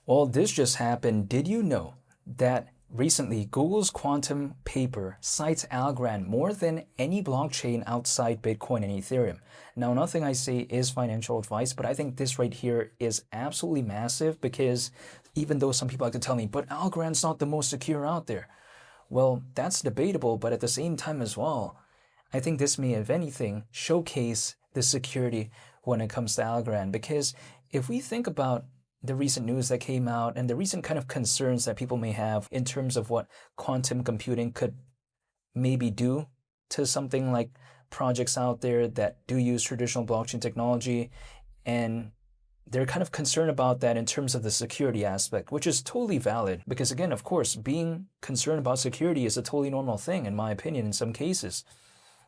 Well, this just happened. Did you know that recently Google's quantum paper cites Algorand more than any blockchain outside Bitcoin and Ethereum? Now, nothing I say is financial advice, but I think this right here is absolutely massive because even though some people like to tell me, but Algorand's not the most secure out there. Well, that's debatable, but at the same time as well, I think this may, if anything, showcase the security when it comes to Algorand. Because if we think about the recent news that came out and the recent kind of concerns that people may have in terms of what quantum computing could maybe do to something like projects out there that do use traditional blockchain technology, and they're kind of concerned about that in terms of the security aspect, which is totally valid. Because again, of course, being concerned about security is a totally normal thing, in my opinion, in some cases.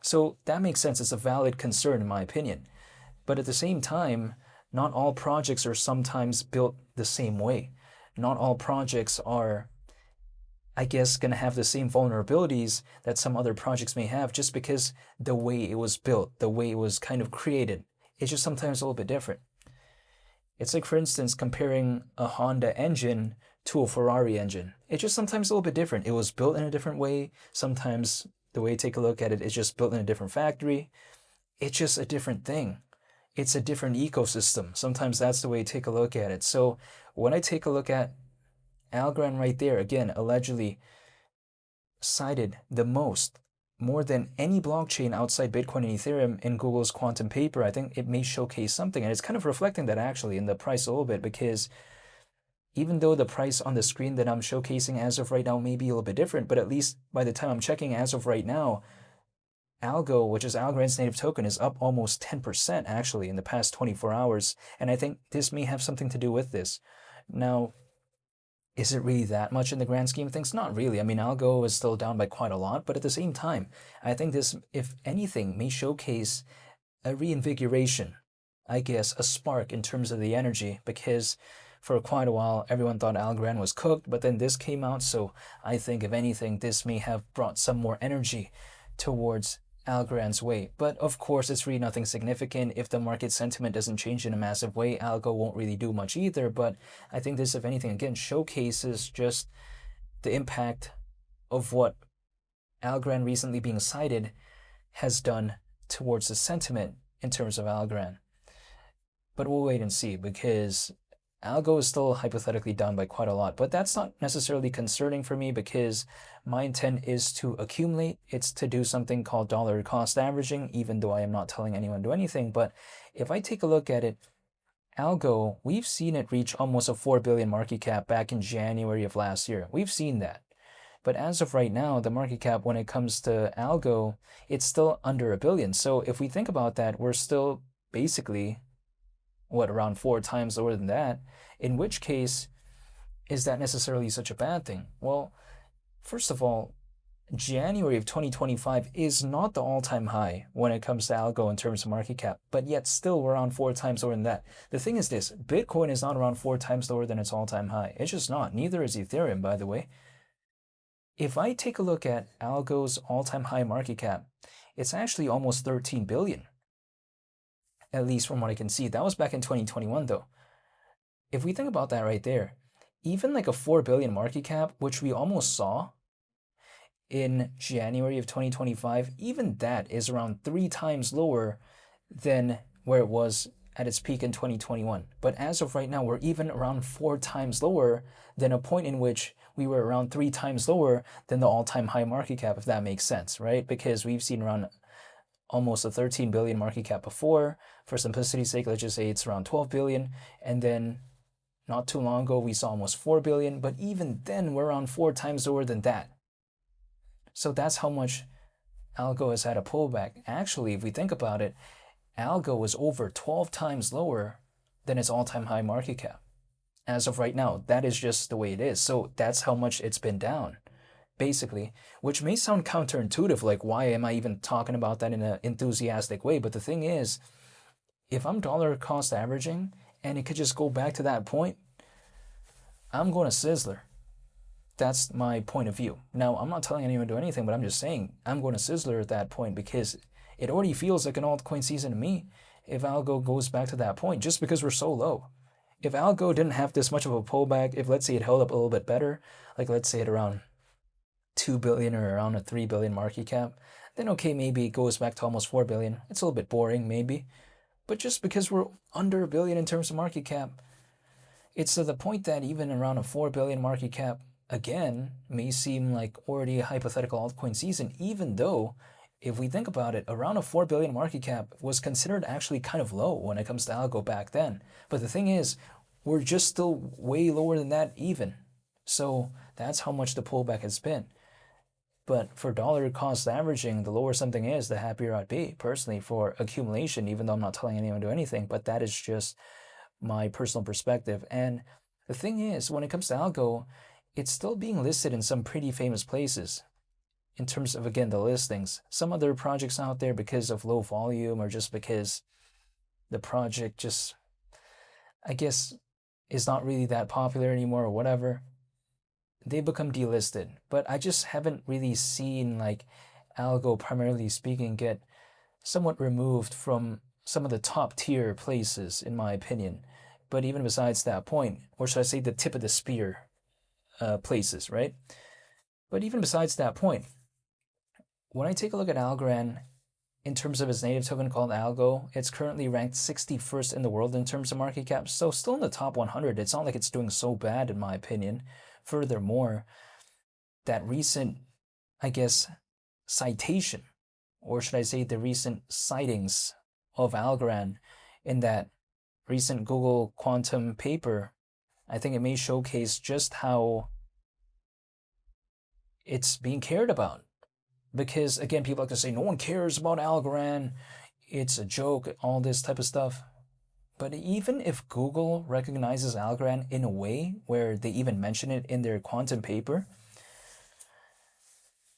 So that makes sense. It's a valid concern, in my opinion. But at the same time, not all projects are sometimes built the same way. Not all projects are, I guess, going to have the same vulnerabilities that some other projects may have just because the way it was built, the way it was kind of created, it's just sometimes a little bit different. It's like, for instance, comparing a Honda engine to a Ferrari engine. It's just sometimes a little bit different. It was built in a different way. Sometimes the way you take a look at it is just built in a different factory. It's just a different thing. It's a different ecosystem. Sometimes that's the way you take a look at it. So when I take a look at Algorand right there, again, allegedly cited the most, more than any blockchain outside Bitcoin and Ethereum in Google's quantum paper, I think it may showcase something. And it's kind of reflecting that actually in the price a little bit, because even though the price on the screen that I'm showcasing as of right now may be a little bit different, but at least by the time I'm checking as of right now, ALGO, which is Algorand's native token, is up almost 10% actually in the past 24 hours. And I think this may have something to do with this. Now, is it really that much in the grand scheme of things? Not really. I mean, ALGO is still down by quite a lot, but at the same time, I think this, if anything, may showcase a reinvigoration, I guess, a spark in terms of the energy, because for quite a while, everyone thought Algorand was cooked, but then this came out, so I think, if anything, this may have brought some more energy towards Algorand's way. But of course, it's really nothing significant. If the market sentiment doesn't change in a massive way, ALGO won't really do much either. But I think this, if anything, again, showcases just the impact of what Algorand recently being cited has done towards the sentiment in terms of Algorand. But we'll wait and see, because ALGO is still hypothetically down by quite a lot, but that's not necessarily concerning for me, because my intent is to accumulate. It's to do something called dollar cost averaging, even though I am not telling anyone to do anything. But if I take a look at it, ALGO, we've seen it reach almost a 4 billion market cap back in January of last year. We've seen that. But as of right now, the market cap when it comes to ALGO, it's still under a billion. So if we think about that, we're still basically, what, around 4 times lower than that, in which case, is that necessarily such a bad thing? Well, first of all, January of 2025 is not the all-time high when it comes to ALGO in terms of market cap, but yet still we're around 4 times lower than that. The thing is this, Bitcoin is not around 4 times lower than its all-time high. It's just not. Neither is Ethereum, by the way. If I take a look at ALGO's all-time high market cap, it's actually almost 13 billion. At least from what I can see. That was back in 2021 though. If we think about that right there, even like a 4 billion market cap, which we almost saw in January of 2025, even that is around 3 times lower than where it was at its peak in 2021. But as of right now, we're even around 4 times lower than a point in which we were around 3 times lower than the all-time high market cap, if that makes sense, right? Because we've seen around almost a 13 billion market cap before. For simplicity's sake, let's just say it's around 12 billion. And then not too long ago, we saw almost 4 billion. But even then, we're around 4 times lower than that. So that's how much ALGO has had a pullback. Actually, if we think about it, ALGO was over 12 times lower than its all-time high market cap. As of right now, that is just the way it is. So that's how much it's been down, basically, which may sound counterintuitive, like why am I even talking about that in an enthusiastic way? But the thing is, if I'm dollar cost averaging and it could just go back to that point, I'm going to Sizzler. That's my point of view. Now, I'm not telling anyone to do anything, but I'm just saying I'm going to Sizzler at that point, because it already feels like an altcoin season to me if ALGO goes back to that point, just because we're so low. if Algo didn't have this much of a pullback, if let's say it held up a little bit better, like let's say at around 2 billion or around a 3 billion market cap, then okay, maybe it goes back to almost 4 billion. It's a little bit boring, maybe. But just because we're under a billion in terms of market cap, it's to the point that even around a 4 billion market cap, again, may seem like already a hypothetical altcoin season, even though if we think about it, around a 4 billion market cap was considered actually kind of low when it comes to Algo back then. But the thing is, we're just still way lower than that even. So that's how much the pullback has been. But for dollar cost averaging, the lower something is, the happier I'd be, personally, for accumulation, even though I'm not telling anyone to do anything. But that is just my personal perspective. And the thing is, when it comes to Algo, it's still being listed in some pretty famous places in terms of, again, the listings. Some other projects out there, because of low volume or just because the project just, I guess, is not really that popular anymore or whatever, they become delisted. But I just haven't really seen like Algo, primarily speaking, get somewhat removed from some of the top tier places, in my opinion. But even besides that point, or should I say the tip of the spear places, right? But even besides that point, when I take a look at Algorand, in terms of its native token called ALGO, it's currently ranked 61st in the world in terms of market cap. So still in the top 100. It's not like it's doing so bad, in my opinion. Furthermore, that recent, I guess, citation, or should I say the recent sightings of Algorand in that recent Google quantum paper, I think it may showcase just how it's being cared about. Because again, people like to say no one cares about Algorand, it's a joke, all this type of stuff. But even if Google recognizes Algorand in a way where they even mention it in their quantum paper,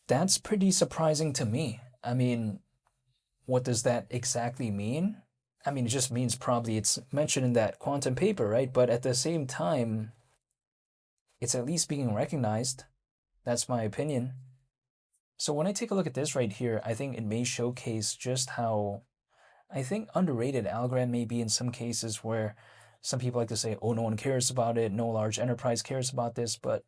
that's pretty surprising to me. I mean, what does that exactly mean? I mean, it just means probably it's mentioned in that quantum paper, right? But at the same time, it's at least being recognized. That's my opinion. So when I take a look at this right here, I think it may showcase just how, I think, underrated Algorand may be in some cases, where some people like to say, oh, no one cares about it, no large enterprise cares about this, but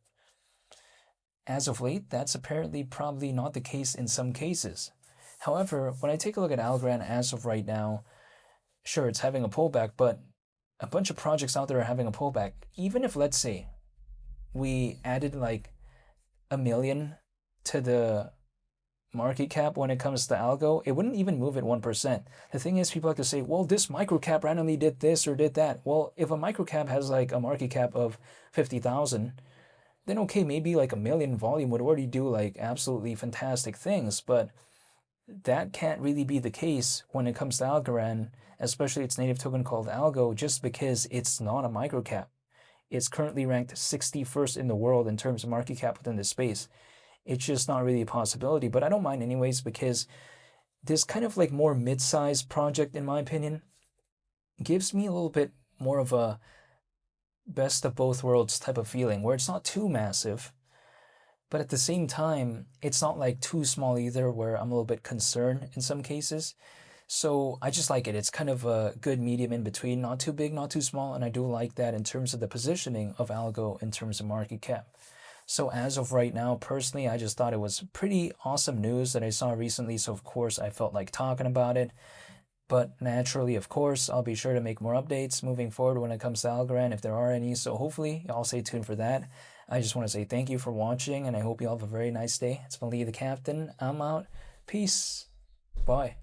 as of late, that's apparently probably not the case in some cases. However, when I take a look at Algorand as of right now, sure, it's having a pullback, but a bunch of projects out there are having a pullback. Even if, let's say, we added like 1 million to the market cap when it comes to Algo, it wouldn't even move at 1%. The thing is, people like to say, well, this microcap randomly did this or did that. Well, if a microcap has like a market cap of 50,000, then okay, maybe like 1 million volume would already do like absolutely fantastic things. But that can't really be the case when it comes to Algorand, especially its native token called ALGO, just because it's not a microcap. It's currently ranked 61st in the world in terms of market cap within this space. It's just not really a possibility, but I don't mind anyways, because this kind of like more mid-sized project, in my opinion, gives me a little bit more of a best of both worlds type of feeling, where it's not too massive, but at the same time, it's not like too small either, where I'm a little bit concerned in some cases. So I just like it. It's kind of a good medium in between, not too big, not too small, and I do like that in terms of the positioning of Algo in terms of market cap. So as of right now, personally, I just thought it was pretty awesome news that I saw recently. So of course, I felt like talking about it. But naturally, of course, I'll be sure to make more updates moving forward when it comes to Algorand, if there are any. So hopefully, y'all stay tuned for that. I just want to say thank you for watching, and I hope you all have a very nice day. It's been Lee the Captain. I'm out. Peace. Bye.